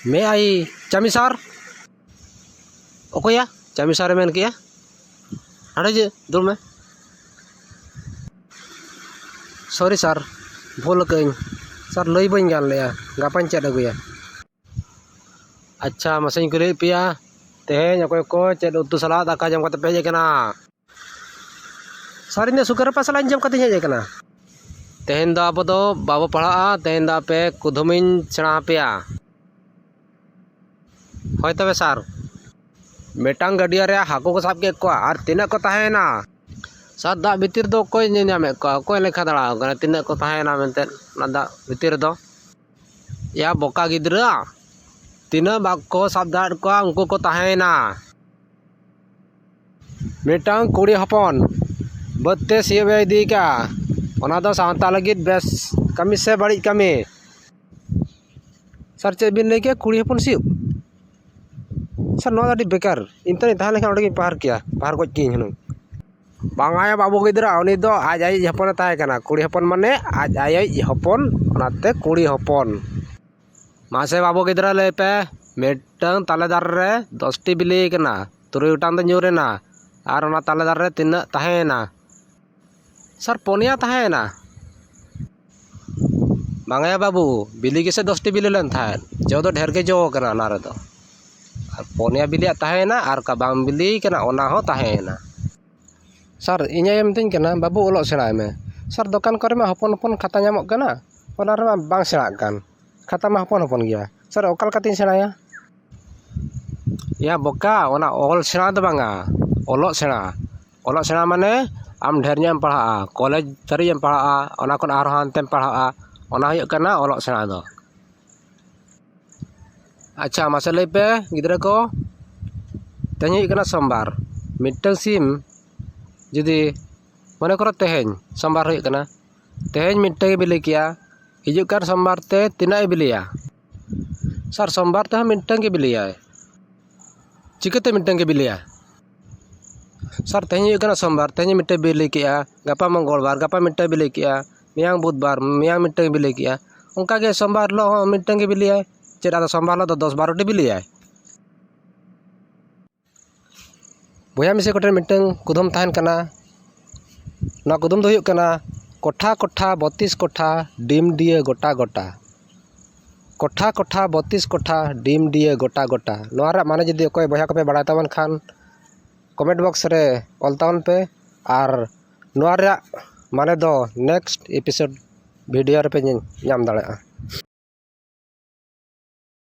मैं आई चामी सर ओकोया चामी sir main किया अरे जे दूर में सॉरी सर भूल कहीं सर लई बन गान ले गापान चेक अगुया अच्छा मसें कुली पिया तेहें अकोय को चेक उतु सला दाका जम कते पे हेज कना सर इन सुगर पासला जम कते हेज कना तेहें दा अब दो बाबू पढ़ा तेहें दा पे कुधुमिन सेणा पेया होय तबे सर मेटांग गडिया रे हाको को साब के को आर तिना को ताहेना सर दा भीतर दो कोई नेनामे को लेखा दड़ा कना तिना को ताहेना मेनते ना दा भीतर दो या बोका गिद्रा तिना बाको साब दाड़ को उनको को ताहेना मेटांग कुड़ी हपन बत्ते सियबे दी का ओना दो सावता लगित बेस कमी से बड़ी कमी सर चे बिन लेके कुड़ी हपन सियब सर नो दाडी बेकार इंतने ताहे लेखा ओडे पहार किया पहार गज की हनु बांगाया बाबू गिद्रा उनी दो आज आई हपन ताहे कना कुड़ी हपन माने आज आई हपन ओनाते कुड़ी हपन मासे बाबू गिद्रा ले पे मेटंग तालेदार रे 10टी बिली कना 3 गोटांग दो ᱧᱩᱨᱮᱱᱟ आर ओना तालेदार रे तिना ताहेना सर पोनिया ताहेना बांगाया बाबू बिली के से 10टी बिली लेन थाए जो दो ढेर के जो कना ना रे दो पोनिया बिलिया ताहेना आर का बांग बिली कना ओना हो ताहेना सर इᱧ एमतिन कना बाबू ओलो सेणाय में सर दुकान करे में हपन हपन खाता ᱧᱟᱢᱚᱜ कना ओना रे बांग सेणाग कान खाता में हपन हपन गया सर ओकाल कतिन सेणाया या बोका ओना ओल सेणा दो बांगा ओलो सेणा माने आम ढेर ᱧam पढ़ा कॉलेज धरियम पढ़ा ओना कोन आरो हानतेम पढ़ा ओना हुयुग कना ओलो सेणा दो अच्छा मासे लई पे गिद्रा को तेहें हुयुग कना सोमवार मिटन सिम जुदी मने करो तेहें सोमवार हुयुग कना तेहें मिटन बिली किया हिजुग कान सोमवार ते तिना बिलिया सर सोमवार ते मिटन के बिलिया चिकते मिटन के बिलिया सर तेहें हुयुग कना सोमवार तेहें मिटन बिली किया गापा मंगलवार गापा मिटन बिली किया मियांग बुधवार मियांग मिटन बिली किया उनका के सोमवार लो मिटन के बिलिया चेदा सोमवार लो 10-12टी बिलिया बोया मिसे कोटे मिटन कुदुम ताहेन कना ना कुदुम दो हुयुग कना कोठा कोठा 32 कोठा डिम दिए गोटा गोटा कोठा कोठा 32 कोठा डिम दिए गोटा गोटा नोआ रे माने जदि कोई बोया को पे बड़ा तवन खान कमेंट बॉक्स रे ऑल तावन पे आर नोआ रे माने दो नेक्स्ट एपिसोड वीडियो रे पे ᱧᱟᱢ ᱫᱟᱲᱮᱭᱟᱜᱼᱟ